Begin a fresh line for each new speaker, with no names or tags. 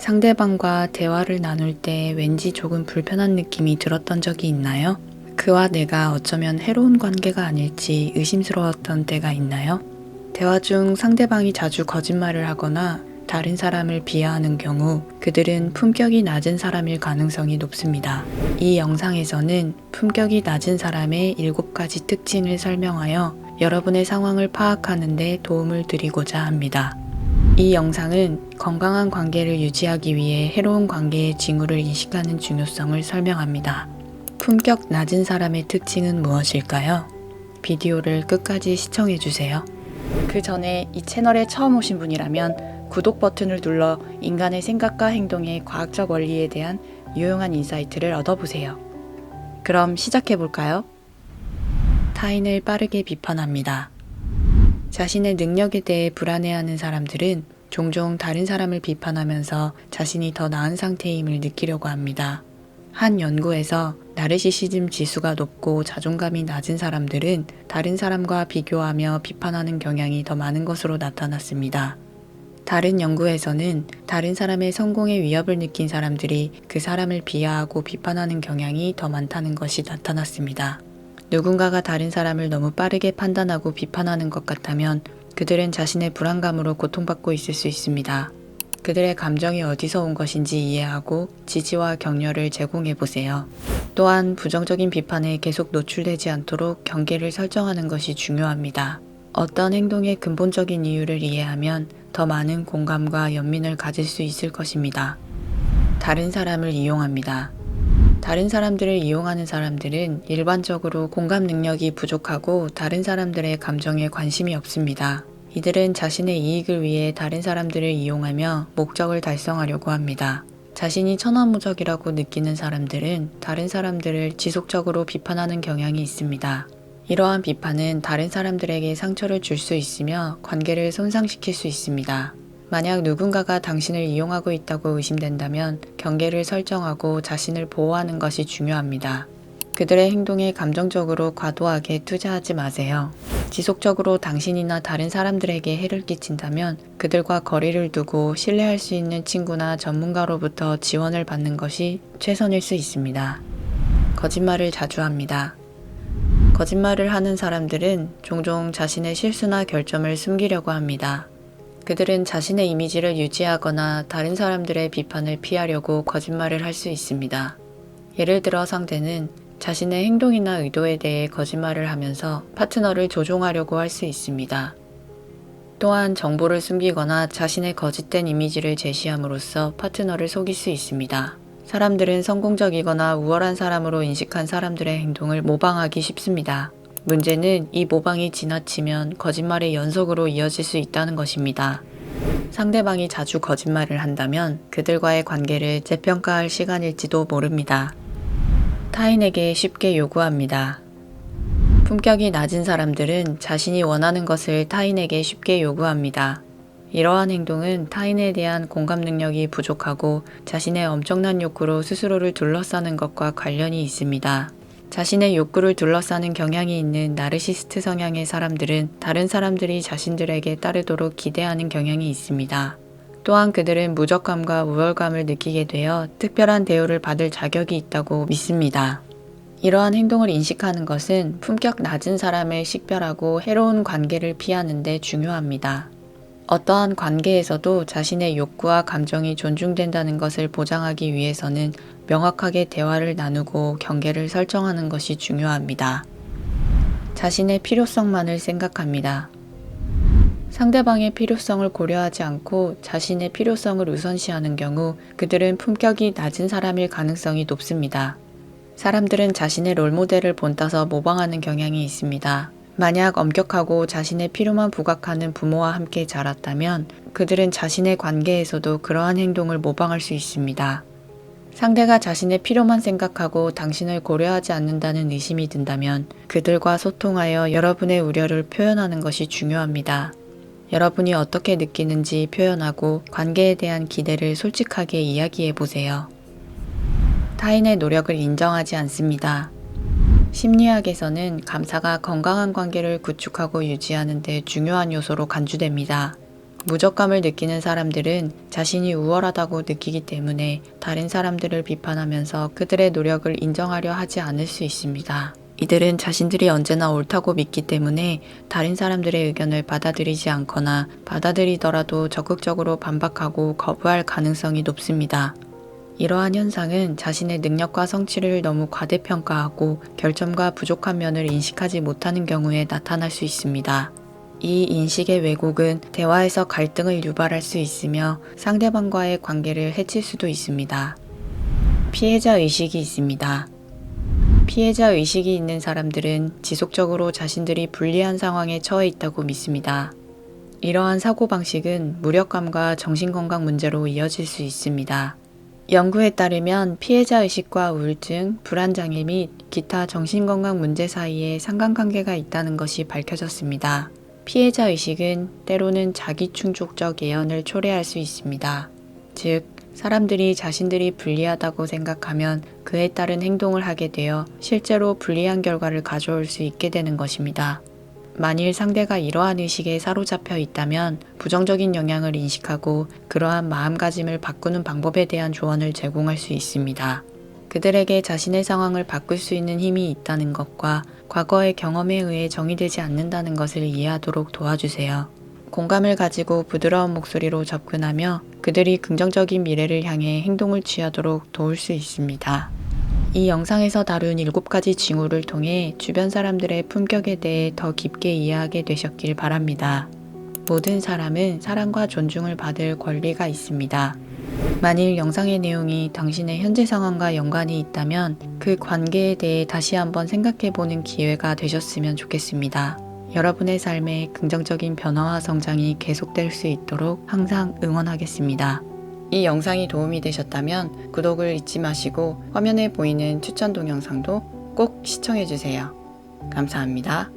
상대방과 대화를 나눌 때 왠지 조금 불편한 느낌이 들었던 적이 있나요? 그와 내가 어쩌면 해로운 관계가 아닐지 의심스러웠던 때가 있나요? 대화 중 상대방이 자주 거짓말을 하거나 다른 사람을 비하하는 경우 그들은 품격이 낮은 사람일 가능성이 높습니다. 이 영상에서는 품격이 낮은 사람의 7가지 특징을 설명하여 여러분의 상황을 파악하는 데 도움을 드리고자 합니다. 이 영상은 건강한 관계를 유지하기 위해 해로운 관계의 징후를 인식하는 중요성을 설명합니다. 품격 낮은 사람의 특징은 무엇일까요? 비디오를 끝까지 시청해주세요. 그 전에 이 채널에 처음 오신 분이라면 구독 버튼을 눌러 인간의 생각과 행동의 과학적 원리에 대한 유용한 인사이트를 얻어보세요. 그럼 시작해볼까요? 타인을 빠르게 비판합니다. 자신의 능력에 대해 불안해하는 사람들은 종종 다른 사람을 비판하면서 자신이 더 나은 상태임을 느끼려고 합니다. 한 연구에서 나르시시즘 지수가 높고 자존감이 낮은 사람들은 다른 사람과 비교하며 비판하는 경향이 더 많은 것으로 나타났습니다. 다른 연구에서는 다른 사람의 성공에 위협을 느낀 사람들이 그 사람을 비하하고 비판하는 경향이 더 많다는 것이 나타났습니다. 누군가가 다른 사람을 너무 빠르게 판단하고 비판하는 것 같다면 그들은 자신의 불안감으로 고통받고 있을 수 있습니다. 그들의 감정이 어디서 온 것인지 이해하고 지지와 격려를 제공해 보세요. 또한 부정적인 비판에 계속 노출되지 않도록 경계를 설정하는 것이 중요합니다. 어떤 행동의 근본적인 이유를 이해하면 더 많은 공감과 연민을 가질 수 있을 것입니다. 다른 사람을 이용합니다. 다른 사람들을 이용하는 사람들은 일반적으로 공감 능력이 부족하고 다른 사람들의 감정에 관심이 없습니다. 이들은 자신의 이익을 위해 다른 사람들을 이용하며 목적을 달성하려고 합니다. 자신이 천하무적이라고 느끼는 사람들은 다른 사람들을 지속적으로 비판하는 경향이 있습니다. 이러한 비판은 다른 사람들에게 상처를 줄 수 있으며 관계를 손상시킬 수 있습니다. 만약 누군가가 당신을 이용하고 있다고 의심된다면 경계를 설정하고 자신을 보호하는 것이 중요합니다. 그들의 행동에 감정적으로 과도하게 투자하지 마세요. 지속적으로 당신이나 다른 사람들에게 해를 끼친다면 그들과 거리를 두고 신뢰할 수 있는 친구나 전문가로부터 지원을 받는 것이 최선일 수 있습니다. 거짓말을 자주 합니다. 거짓말을 하는 사람들은 종종 자신의 실수나 결점을 숨기려고 합니다. 그들은 자신의 이미지를 유지하거나 다른 사람들의 비판을 피하려고 거짓말을 할 수 있습니다. 예를 들어 상대는 자신의 행동이나 의도에 대해 거짓말을 하면서 파트너를 조종하려고 할 수 있습니다. 또한 정보를 숨기거나 자신의 거짓된 이미지를 제시함으로써 파트너를 속일 수 있습니다. 사람들은 성공적이거나 우월한 사람으로 인식한 사람들의 행동을 모방하기 쉽습니다. 문제는 이 모방이 지나치면 거짓말의 연속으로 이어질 수 있다는 것입니다. 상대방이 자주 거짓말을 한다면 그들과의 관계를 재평가할 시간일지도 모릅니다. 타인에게 쉽게 요구합니다. 품격이 낮은 사람들은 자신이 원하는 것을 타인에게 쉽게 요구합니다. 이러한 행동은 타인에 대한 공감 능력이 부족하고 자신의 엄청난 욕구로 스스로를 둘러싸는 것과 관련이 있습니다. 자신의 욕구를 둘러싸는 경향이 있는 나르시스트 성향의 사람들은 다른 사람들이 자신들에게 따르도록 기대하는 경향이 있습니다. 또한 그들은 무적감과 우월감을 느끼게 되어 특별한 대우를 받을 자격이 있다고 믿습니다. 이러한 행동을 인식하는 것은 품격 낮은 사람을 식별하고 해로운 관계를 피하는 데 중요합니다. 어떠한 관계에서도 자신의 욕구와 감정이 존중된다는 것을 보장하기 위해서는 명확하게 대화를 나누고 경계를 설정하는 것이 중요합니다. 자신의 필요성만을 생각합니다. 상대방의 필요성을 고려하지 않고 자신의 필요성을 우선시하는 경우 그들은 품격이 낮은 사람일 가능성이 높습니다. 사람들은 자신의 롤모델을 본따서 모방하는 경향이 있습니다. 만약 엄격하고 자신의 필요만 부각하는 부모와 함께 자랐다면 그들은 자신의 관계에서도 그러한 행동을 모방할 수 있습니다. 상대가 자신의 필요만 생각하고 당신을 고려하지 않는다는 의심이 든다면 그들과 소통하여 여러분의 우려를 표현하는 것이 중요합니다. 여러분이 어떻게 느끼는지 표현하고 관계에 대한 기대를 솔직하게 이야기해 보세요. 타인의 노력을 인정하지 않습니다. 심리학에서는 감사가 건강한 관계를 구축하고 유지하는 데 중요한 요소로 간주됩니다. 무력감을 느끼는 사람들은 자신이 우월하다고 느끼기 때문에 다른 사람들을 비판하면서 그들의 노력을 인정하려 하지 않을 수 있습니다. 이들은 자신들이 언제나 옳다고 믿기 때문에 다른 사람들의 의견을 받아들이지 않거나 받아들이더라도 적극적으로 반박하고 거부할 가능성이 높습니다. 이러한 현상은 자신의 능력과 성취를 너무 과대평가하고 결점과 부족한 면을 인식하지 못하는 경우에 나타날 수 있습니다. 이 인식의 왜곡은 대화에서 갈등을 유발할 수 있으며 상대방과의 관계를 해칠 수도 있습니다. 피해자 의식이 있습니다. 피해자 의식이 있는 사람들은 지속적으로 자신들이 불리한 상황에 처해 있다고 믿습니다. 이러한 사고방식은 무력감과 정신건강 문제로 이어질 수 있습니다. 연구에 따르면 피해자 의식과 우울증, 불안장애 및 기타 정신건강 문제 사이에 상관관계가 있다는 것이 밝혀졌습니다. 피해자 의식은 때로는 자기충족적 예언을 초래할 수 있습니다. 즉, 사람들이 자신들이 불리하다고 생각하면 그에 따른 행동을 하게 되어 실제로 불리한 결과를 가져올 수 있게 되는 것입니다. 만일 상대가 이러한 의식에 사로잡혀 있다면 부정적인 영향을 인식하고 그러한 마음가짐을 바꾸는 방법에 대한 조언을 제공할 수 있습니다. 그들에게 자신의 상황을 바꿀 수 있는 힘이 있다는 것과 과거의 경험에 의해 정의되지 않는다는 것을 이해하도록 도와주세요. 공감을 가지고 부드러운 목소리로 접근하며 그들이 긍정적인 미래를 향해 행동을 취하도록 도울 수 있습니다. 이 영상에서 다룬 7가지 징후를 통해 주변 사람들의 품격에 대해 더 깊게 이해하게 되셨길 바랍니다. 모든 사람은 사랑과 존중을 받을 권리가 있습니다. 만일 영상의 내용이 당신의 현재 상황과 연관이 있다면 그 관계에 대해 다시 한번 생각해보는 기회가 되셨으면 좋겠습니다. 여러분의 삶에 긍정적인 변화와 성장이 계속될 수 있도록 항상 응원하겠습니다. 이 영상이 도움이 되셨다면 구독을 잊지 마시고 화면에 보이는 추천 동영상도 꼭 시청해주세요. 감사합니다.